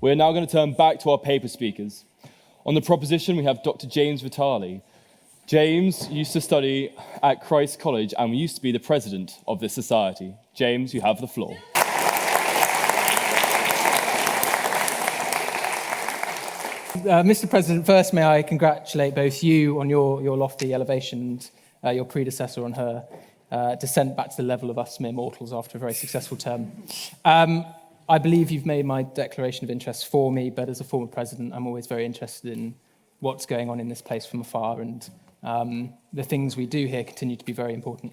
We're now going to turn back to our paper speakers. On the proposition, we have Dr. James Vitali. James used to study at Christ College and used to be the president of this society. James, you have the floor. Mr. President, first may I congratulate both you on your lofty elevation and your predecessor on her descent back to the level of us mere mortals after a very successful term. I believe you've made my declaration of interest for me, but as a former president, I'm always very interested in what's going on in this place from afar, and the things we do here continue to be very important.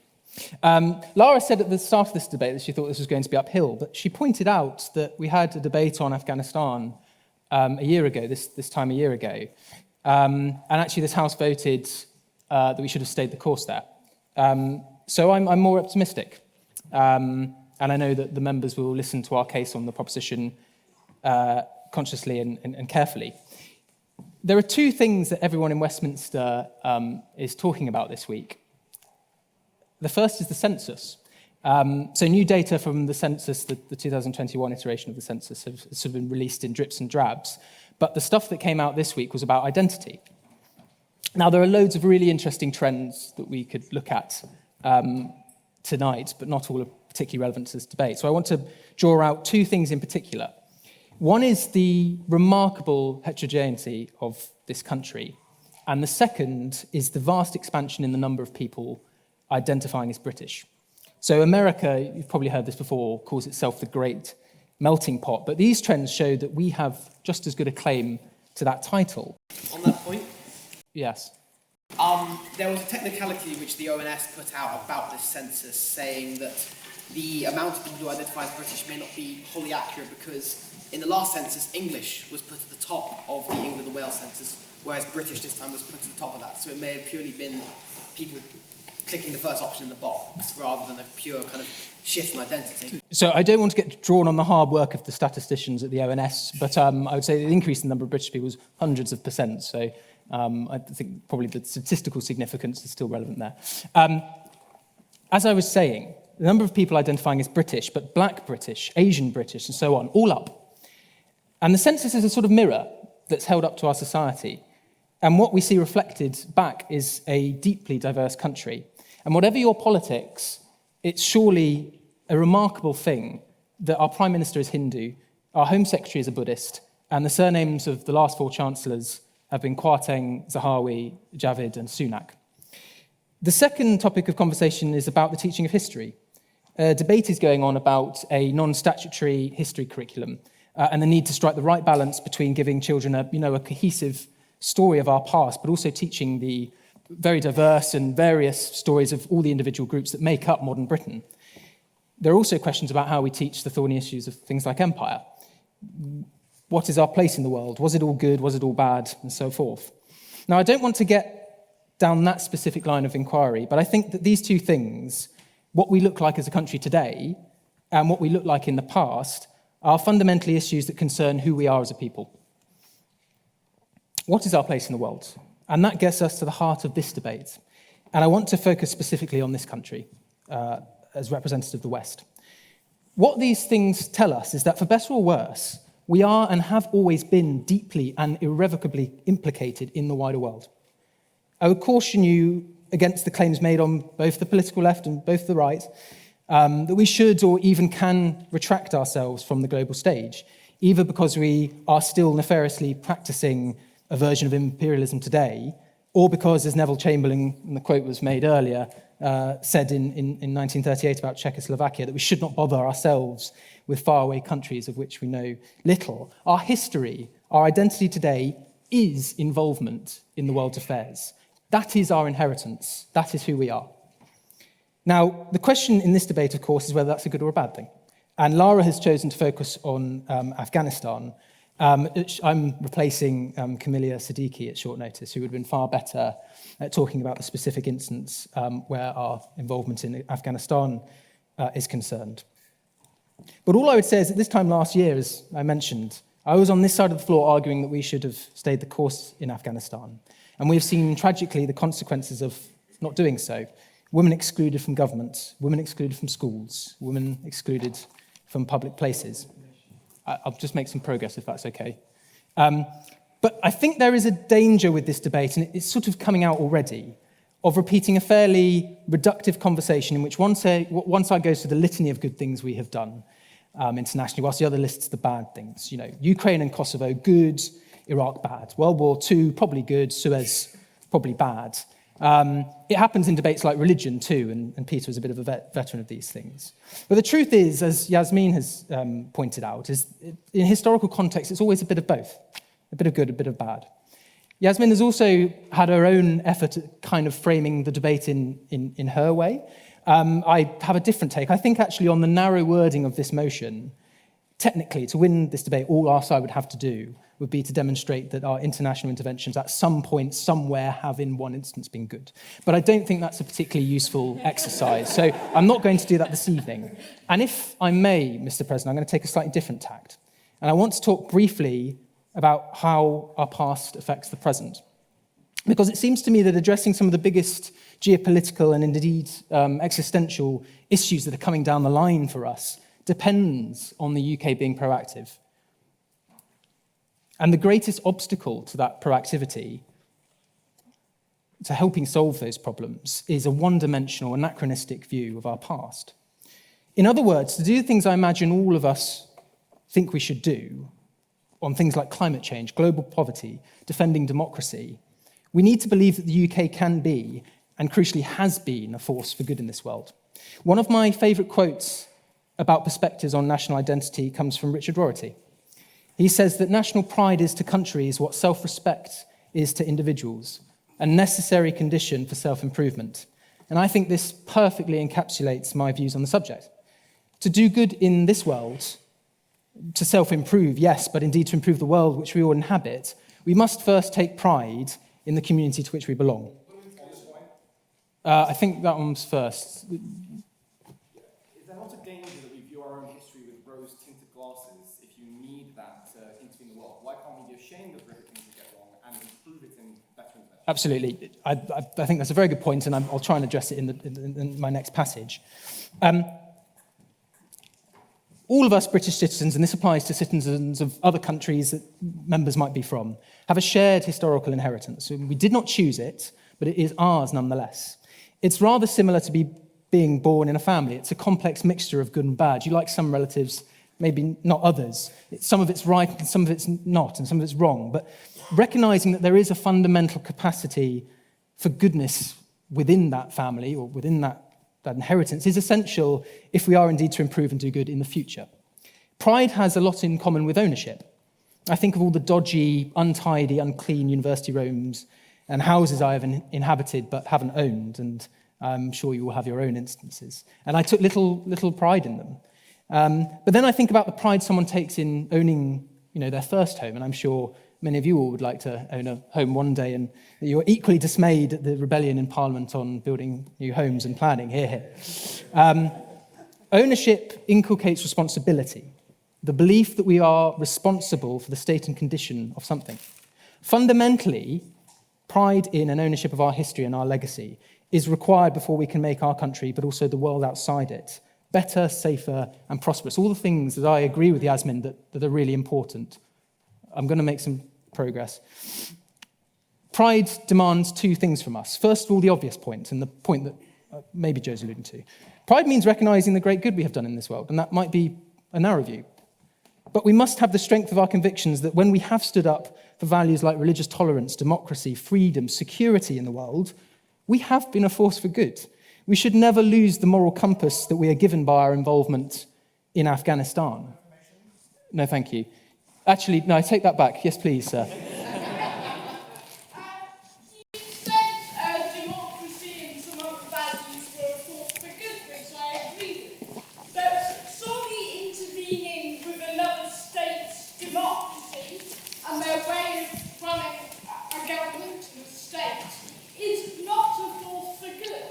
Lara said at the start of this debate that she thought this was going to be uphill, but she pointed out that we had a debate on Afghanistan a year ago, this time a year ago, and actually this House voted that we should have stayed the course there. So I'm more optimistic, and I know that the members will listen to our case on the proposition consciously and carefully. There are two things that everyone in Westminster is talking about this week. The first is the census. So new data from the census, the 2021 iteration of the census, have sort of been released in drips and drabs. But the stuff that came out this week was about identity. Now, there are loads of really interesting trends that we could look at tonight, but not all are particularly relevant to this debate. So I want to draw out two things in particular. One is the remarkable heterogeneity of this country, and the second is the vast expansion in the number of people identifying as British. So America, you've probably heard this before, calls itself the great melting pot, but these trends show that we have just as good a claim to that title. On that point? Yes. There was a technicality which the ONS put out about this census, saying that the amount of people who identify as British may not be wholly accurate because in the last census, English was put at the top of the England and Wales census, whereas British this time was put at the top of that. So it may have purely been people clicking the first option in the box rather than a pure kind of shift in identity. So I don't want to get drawn on the hard work of the statisticians at the ONS, but I would say the increase in the number of British people was hundreds of percent. So I think probably the statistical significance is still relevant there. As I was saying, the number of people identifying as British, but Black British, Asian British, and so on, all up. And the census is a sort of mirror that's held up to our society. And what we see reflected back is a deeply diverse country. And whatever your politics, it's surely a remarkable thing that our Prime Minister is Hindu, our Home Secretary is a Buddhist, and the surnames of the last four Chancellors have been Kwarteng, Zahawi, Javid, and Sunak. The second topic of conversation is about the teaching of history. A debate is going on about a non-statutory history curriculum and the need to strike the right balance between giving children a cohesive story of our past, but also teaching the very diverse and various stories of all the individual groups that make up modern Britain. There are also questions about how we teach the thorny issues of things like empire. What is our place in the world? Was it all good? Was it all bad? And so forth. Now, I don't want to get down that specific line of inquiry, but I think that these two things, what we look like as a country today and what we look like in the past, are fundamentally issues that concern who we are as a people. What is our place in the world? And that gets us to the heart of this debate. And I want to focus specifically on this country as representative of the West. What these things tell us is that for better or worse, we are and have always been deeply and irrevocably implicated in the wider world. I would caution you against the claims made on both the political left and both the right that we should or even can retract ourselves from the global stage, either because we are still nefariously practicing a version of imperialism today, or because, as Neville Chamberlain, and the quote was made earlier, said in 1938 about Czechoslovakia, that we should not bother ourselves with faraway countries of which we know little. Our history, our identity today, is involvement in the world's affairs. That is our inheritance. That is who we are. Now, the question in this debate, of course, is whether that's a good or a bad thing. And Lara has chosen to focus on Afghanistan. I'm replacing Camilla Siddiqui at short notice, who would have been far better at talking about the specific instance where our involvement in Afghanistan is concerned. But all I would say is that this time last year, as I mentioned, I was on this side of the floor arguing that we should have stayed the course in Afghanistan. And we have seen tragically the consequences of not doing so. Women excluded from government, women excluded from schools, women excluded from public places. I'll just make some progress if that's okay. But I think there is a danger with this debate, and it's sort of coming out already, of repeating a fairly reductive conversation in which one side goes through the litany of good things we have done internationally, whilst the other lists the bad things. Ukraine and Kosovo, good. Iraq, bad. World War II, probably good. Suez, probably bad. It happens in debates like religion too, and Peter was a bit of a veteran of these things. But the truth is, as Yasmin has pointed out, is in historical context, it's always a bit of both. A bit of good, a bit of bad. Yasmin has also had her own effort at kind of framing the debate in her way. I have a different take. I think actually on the narrow wording of this motion, technically, to win this debate, all our side would have to do would be to demonstrate that our international interventions at some point, somewhere, have in one instance been good. But I don't think that's a particularly useful exercise, so I'm not going to do that this evening. And if I may, Mr. President, I'm going to take a slightly different tact. And I want to talk briefly about how our past affects the present. Because it seems to me that addressing some of the biggest geopolitical and indeed existential issues that are coming down the line for us depends on the UK being proactive. And the greatest obstacle to that proactivity, to helping solve those problems, is a one-dimensional, anachronistic view of our past. In other words, to do the things I imagine all of us think we should do on things like climate change, global poverty, defending democracy, we need to believe that the UK can be, and crucially has been, a force for good in this world. One of my favourite quotes about perspectives on national identity comes from Richard Rorty. He says that national pride is to countries what self-respect is to individuals, a necessary condition for self-improvement. And I think this perfectly encapsulates my views on the subject. To do good in this world, to self-improve, yes, but indeed to improve the world which we all inhabit, we must first take pride in the community to which we belong. I think that one's first. Is there not a danger that we view our own history with rose-tinted glasses if you need that to intervene in the world? Why can't we be ashamed of everything we get wrong and improve it in better intervention? Absolutely. I think that's a very good point, and I'll try and address it in my next passage. All of us British citizens, and this applies to citizens of other countries that members might be from, have a shared historical inheritance. We did not choose it, but it is ours nonetheless. It's rather similar to being born in a family. It's a complex mixture of good and bad. You like some relatives, maybe not others. Some of it's right and some of it's not, and some of it's wrong. But recognizing that there is a fundamental capacity for goodness within that family or within that inheritance is essential if we are indeed to improve and do good in the future. Pride has a lot in common with ownership. I think of all the dodgy, untidy, unclean university rooms and houses I have inhabited but haven't owned, and I'm sure you will have your own instances. And I took little pride in them. But then I think about the pride someone takes in owning, their first home, and I'm sure many of you all would like to own a home one day, and you're equally dismayed at the rebellion in Parliament on building new homes and planning. Hear, hear. Ownership inculcates responsibility, the belief that we are responsible for the state and condition of something. Fundamentally, pride in and ownership of our history and our legacy is required before we can make our country, but also the world outside it, better, safer, and prosperous. All the things that I agree with Yasmin that are really important. I'm going to make some progress. Pride demands two things from us. First of all, the obvious point, and the point that maybe Joe's alluding to. Pride means recognizing the great good we have done in this world, and that might be a narrow view. But we must have the strength of our convictions that when we have stood up for values like religious tolerance, democracy, freedom, security in the world, we have been a force for good. We should never lose the moral compass that we are given by our involvement in Afghanistan. No, thank you. Actually, no, I take that back. Yes, please, sir. You said democracy and some other values were a force for good, which I agree with. But solely intervening with another state's democracy and their way of running a government and a state is not a force for good.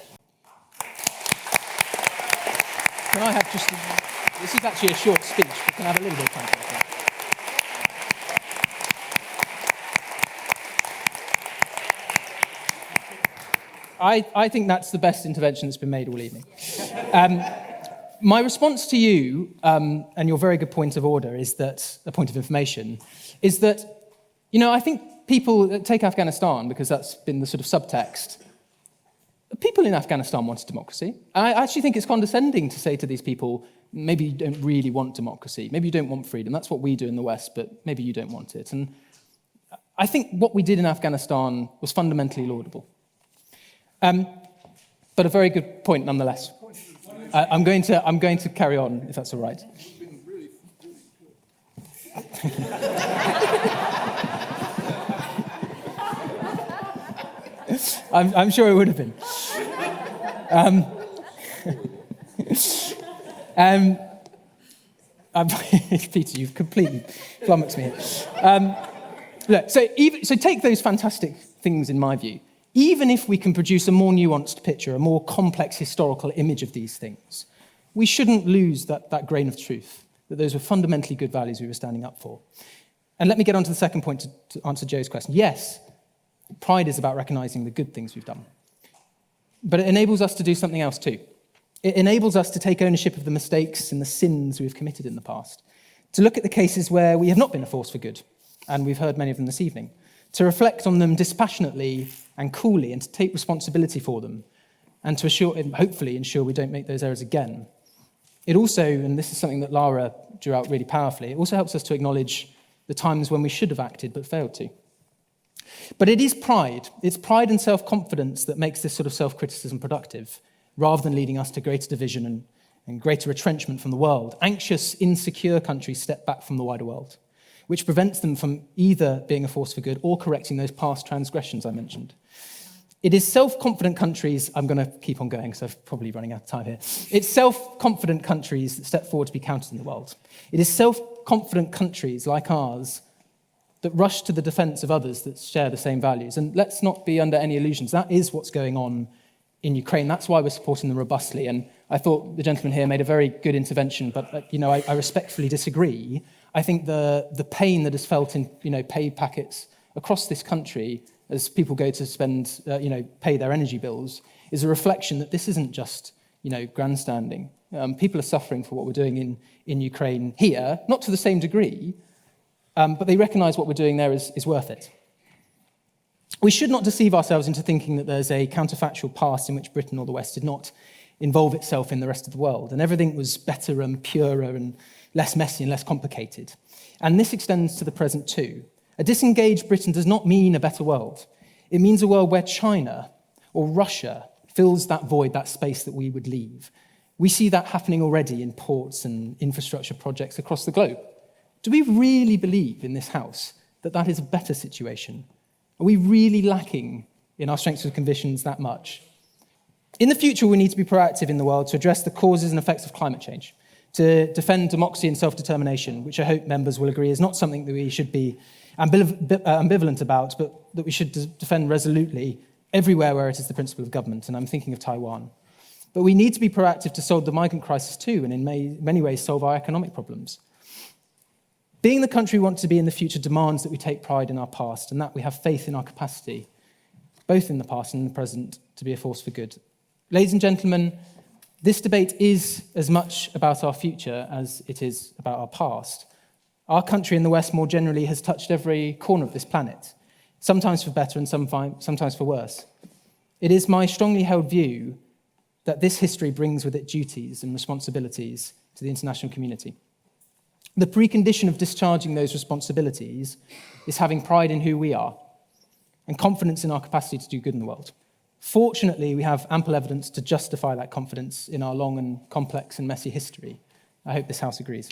Can I have just... This is actually a short speech. We can have a little bit of time for it. I think that's the best intervention that's been made all evening. My response to you, and your very good point of order, is that, a point of information, is that, I think people, take Afghanistan, because that's been the sort of subtext, people in Afghanistan wanted democracy. I actually think it's condescending to say to these people, maybe you don't really want democracy, maybe you don't want freedom, that's what we do in the West, but maybe you don't want it. And I think what we did in Afghanistan was fundamentally laudable. But a very good point nonetheless. I'm going to carry on, if that's all right. I'm sure it would have been. Peter, you've completely flummoxed me here. Look, so take those fantastic things in my view. Even if we can produce a more nuanced picture, a more complex historical image of these things, we shouldn't lose that grain of truth, that those were fundamentally good values we were standing up for. And let me get on to the second point to answer Joe's question. Yes, pride is about recognizing the good things we've done. But it enables us to do something else too. It enables us to take ownership of the mistakes and the sins we've committed in the past, to look at the cases where we have not been a force for good, and we've heard many of them this evening, to reflect on them dispassionately and coolly, and to take responsibility for them, and to hopefully ensure we don't make those errors again. It also, and this is something that Lara drew out really powerfully, it also helps us to acknowledge the times when we should have acted but failed to. But it is pride. It's pride and self-confidence that makes this sort of self-criticism productive, rather than leading us to greater division and greater retrenchment from the world. Anxious, insecure countries step back from the wider world, which prevents them from either being a force for good or correcting those past transgressions I mentioned. It is self-confident countries, I'm going to keep on going because I'm probably running out of time here. It's self-confident countries that step forward to be counted in the world. It is self-confident countries like ours that rush to the defense of others that share the same values. And let's not be under any illusions. That is what's going on in Ukraine. That's why we're supporting them robustly. And I thought the gentleman here made a very good intervention, but I respectfully disagree. I think the pain that is felt in pay packets across this country as people go to spend, pay their energy bills, is a reflection that this isn't just, grandstanding. People are suffering for what we're doing in Ukraine here, not to the same degree, but they recognise what we're doing there is worth it. We should not deceive ourselves into thinking that there's a counterfactual past in which Britain or the West did not involve itself in the rest of the world, and everything was better and purer and less messy and less complicated. And this extends to the present too. A disengaged Britain does not mean a better world. It means a world where China or Russia fills that void, that space that we would leave. We see that happening already in ports and infrastructure projects across the globe. Do we really believe in this house that that is a better situation? Are we really lacking in our strengths of convictions that much? In the future, we need to be proactive in the world to address the causes and effects of climate change, to defend democracy and self-determination, which I hope members will agree is not something that we should be ambivalent about, but that we should defend resolutely everywhere where it is the principle of government, and I'm thinking of Taiwan. But we need to be proactive to solve the migrant crisis too, and in many ways solve our economic problems. Being the country we want to be in the future demands that we take pride in our past, and that we have faith in our capacity, both in the past and in the present, to be a force for good. Ladies and gentlemen, this debate is as much about our future as it is about our past. Our country in the West more generally has touched every corner of this planet, sometimes for better and sometimes for worse. It is my strongly held view that this history brings with it duties and responsibilities to the international community. The precondition of discharging those responsibilities is having pride in who we are and confidence in our capacity to do good in the world. Fortunately, we have ample evidence to justify that confidence in our long and complex and messy history. I hope this House agrees.